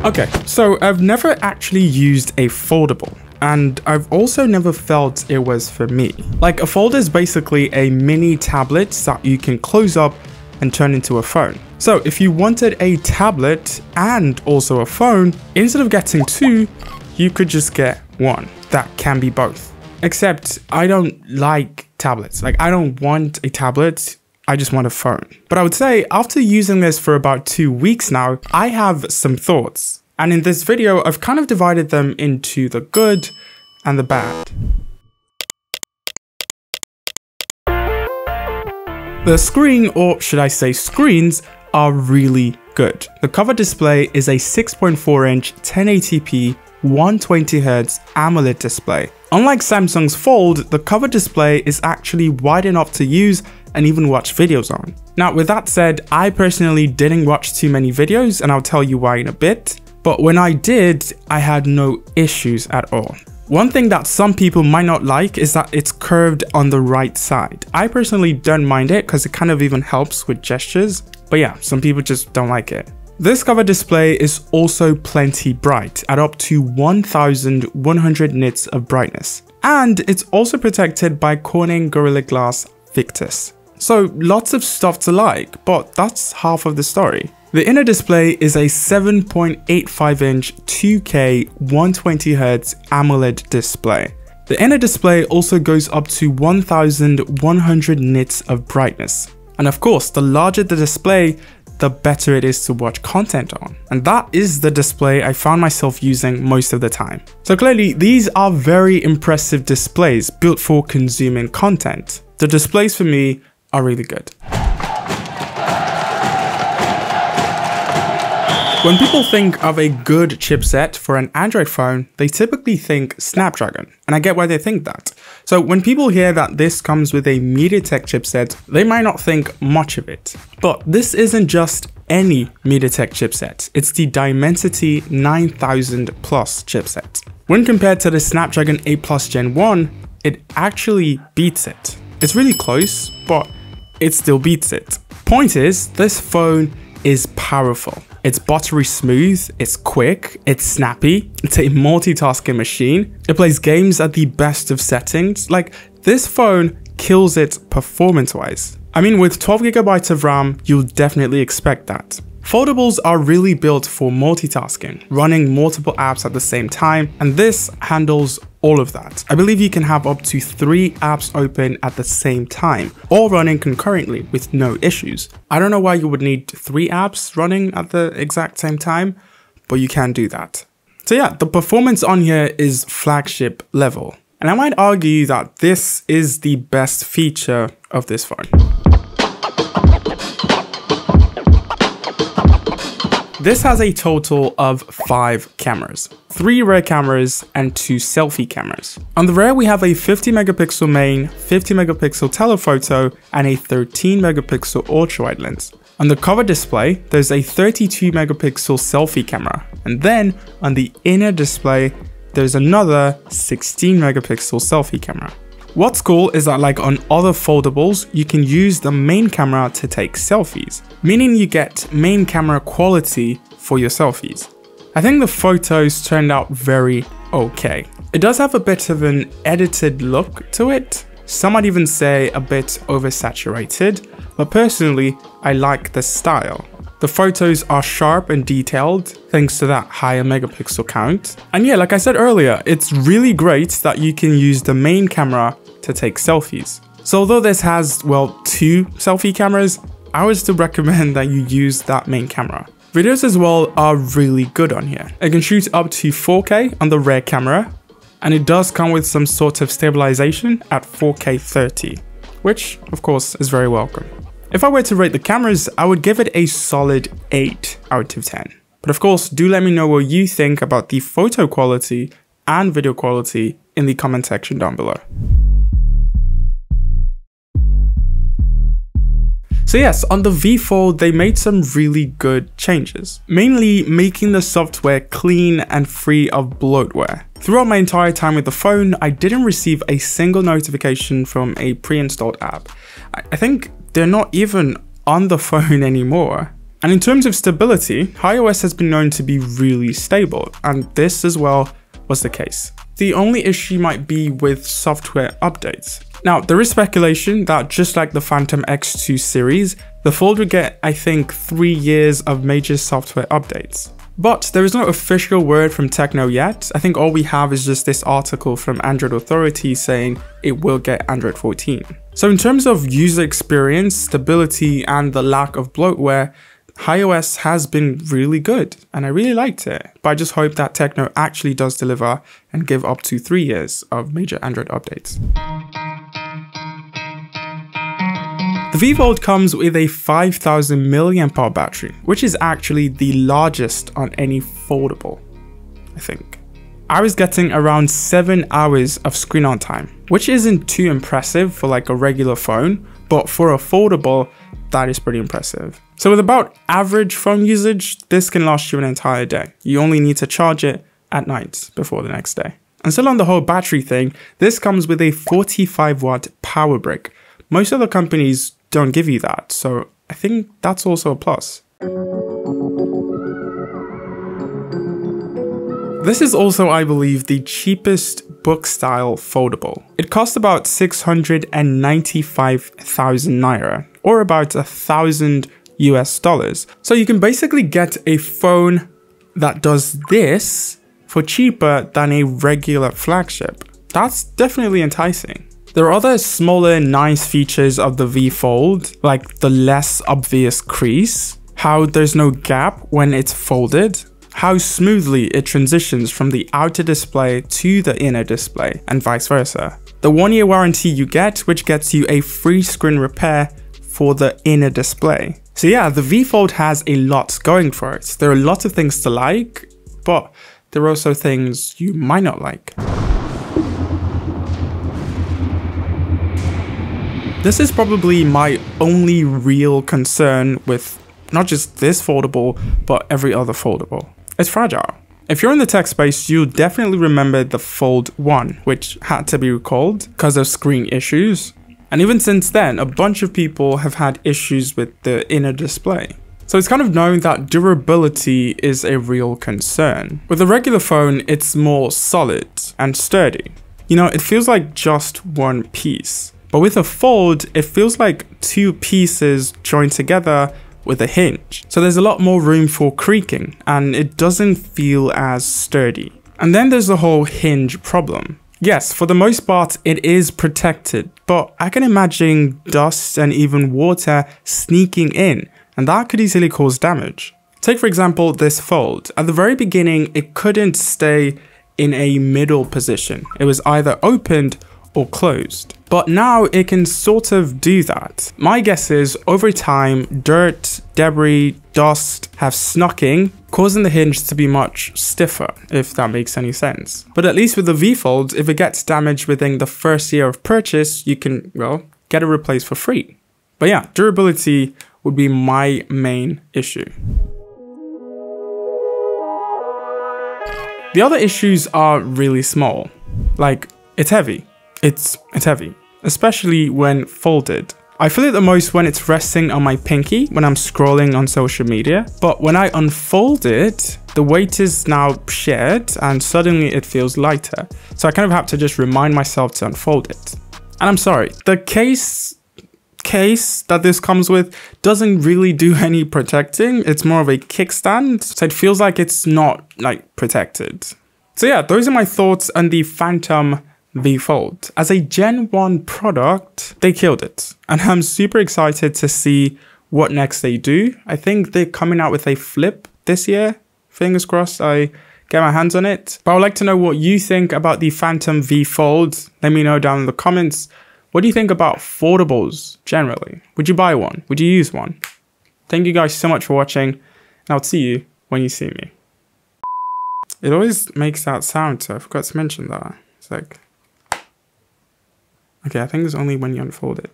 Okay, so I've never actually used a foldable, and I've also never felt it was for me. Like, a folder is basically a mini tablet that you can close up and turn into a phone. So if you wanted a tablet and also a phone, instead of getting two, you could just get one that can be both. Except I don't like tablets. Like, I don't want a tablet, I just want a phone. But I would say after using this for about 2 weeks now, I have some thoughts. And in this video, I've kind of divided them into the good and the bad. The screen, or should I say screens, are really good. The cover display is a 6.4-inch 1080p 120Hz AMOLED display. Unlike Samsung's Fold, the cover display is actually wide enough to use and even watch videos on. Now, with that said, I personally didn't watch too many videos, and I'll tell you why in a bit. But when I did, I had no issues at all. One thing that some people might not like is that it's curved on the right side. I personally don't mind it because it kind of even helps with gestures. But yeah, some people just don't like it. This cover display is also plenty bright at up to 1100 nits of brightness. And it's also protected by Corning Gorilla Glass Victus. So lots of stuff to like, but that's half of the story. The inner display is a 7.85-inch 2K 120Hz AMOLED display. The inner display also goes up to 1100 nits of brightness. And of course, the larger the display, the better it is to watch content on. And that is the display I found myself using most of the time. So clearly, these are very impressive displays built for consuming content. The displays for me are really good. When people think of a good chipset for an Android phone, they typically think Snapdragon, and I get why they think that. So when people hear that this comes with a MediaTek chipset, they might not think much of it. But this isn't just any MediaTek chipset, it's the Dimensity 9000 Plus chipset. When compared to the Snapdragon 8 Plus Gen 1, it actually beats it. It's really close, but it still beats it. Point is, this phone is powerful. It's buttery smooth, it's quick, it's snappy, it's a multitasking machine, it plays games at the best of settings. Like, this phone kills it performance-wise. I mean, with 12GB of RAM, you'll definitely expect that. Foldables are really built for multitasking, running multiple apps at the same time, and this handles all of that. I believe you can have up to 3 apps open at the same time, all running concurrently with no issues. I don't know why you would need 3 apps running at the exact same time, but you can do that. So yeah, the performance on here is flagship level, and I might argue that this is the best feature of this phone. This has a total of 5 cameras, 3 rear cameras and 2 selfie cameras. On the rear we have a 50 megapixel main, 50 megapixel telephoto and a 13 megapixel ultra-wide lens. On the cover display there's a 32 megapixel selfie camera, and then on the inner display there's another 16 megapixel selfie camera. What's cool is that, like on other foldables, you can use the main camera to take selfies, meaning you get main camera quality for your selfies. I think the photos turned out very okay. It does have a bit of an edited look to it. Some might even say a bit oversaturated, but personally, I like the style. The photos are sharp and detailed thanks to that higher megapixel count. And yeah, like I said earlier, it's really great that you can use the main camera to take selfies. So although this has, well, 2 selfie cameras, I would still recommend that you use that main camera. Videos as well are really good on here. It can shoot up to 4K on the rear camera, and it does come with some sort of stabilization at 4K 30, which of course is very welcome. If I were to rate the cameras, I would give it a solid 8 out of 10. But of course, do let me know what you think about the photo quality and video quality in the comment section down below. So yes, on the V Fold, they made some really good changes, mainly making the software clean and free of bloatware. Throughout my entire time with the phone, I didn't receive a single notification from a pre-installed app. I think they're not even on the phone anymore. And in terms of stability, iOS has been known to be really stable, and this as well was the case. The only issue might be with software updates. Now, there is speculation that just like the Phantom X2 series, the Fold would get, I think, 3 years of major software updates. But there is no official word from Tecno yet. I think all we have is just this article from Android Authority saying it will get Android 14. So in terms of user experience, stability, and the lack of bloatware, iOS has been really good and I really liked it, but I just hope that Tecno actually does deliver and give up to 3 years of major Android updates. The V Fold comes with a 5000 mAh battery, which is actually the largest on any foldable, I think. I was getting around 7 hours of screen on time, which isn't too impressive for like a regular phone, but for a foldable, that is pretty impressive. So with about average phone usage, this can last you an entire day. You only need to charge it at night before the next day. And still on the whole battery thing, this comes with a 45 watt power brick. Most other companies don't give you that, so I think that's also a plus. This is also, I believe, the cheapest book style foldable. It costs about 695,000 naira, or about $1,000 US. So you can basically get a phone that does this for cheaper than a regular flagship. That's definitely enticing. There are other smaller nice features of the V Fold, like the less obvious crease, how there's no gap when it's folded, how smoothly it transitions from the outer display to the inner display, and vice versa. The 1-year warranty you get, which gets you a free screen repair for the inner display. So yeah, the V Fold has a lot going for it. There are lots of things to like, but there are also things you might not like. This is probably my only real concern with not just this foldable, but every other foldable. It's fragile. If you're in the tech space, you'll definitely remember the Fold 1, which had to be recalled because of screen issues. And even since then, a bunch of people have had issues with the inner display. So it's kind of known that durability is a real concern. With a regular phone, it's more solid and sturdy. You know, it feels like just one piece. But with a Fold, it feels like 2 pieces joined together with a hinge. So there's a lot more room for creaking and it doesn't feel as sturdy. And then there's the whole hinge problem. Yes, for the most part, it is protected, but I can imagine dust and even water sneaking in, and that could easily cause damage. Take for example this Fold. At the very beginning, it couldn't stay in a middle position. It was either opened or closed. But now it can sort of do that. My guess is over time, dirt, debris, dust have snuck in, causing the hinge to be much stiffer, if that makes any sense. But at least with the V Fold, if it gets damaged within the first year of purchase, you can, well, get it replaced for free. But yeah, durability would be my main issue. The other issues are really small. Like, it's heavy. It's heavy, especially when folded. I feel it the most when it's resting on my pinky when I'm scrolling on social media, but when I unfold it, the weight is now shared and suddenly it feels lighter. So I kind of have to just remind myself to unfold it. And I'm sorry, the case that this comes with doesn't really do any protecting. It's more of a kickstand, so it feels like it's not like protected. So yeah, those are my thoughts on the Phantom V Fold. As a Gen 1 product, they killed it. And I'm super excited to see what next they do. I think they're coming out with a flip this year. Fingers crossed I get my hands on it. But I would like to know what you think about the Phantom V Fold. Let me know down in the comments. What do you think about foldables generally? Would you buy one? Would you use one? Thank you guys so much for watching, and I'll see you when you see me. It always makes that sound, so I forgot to mention that. It's like... okay, I think it's only when you unfold it.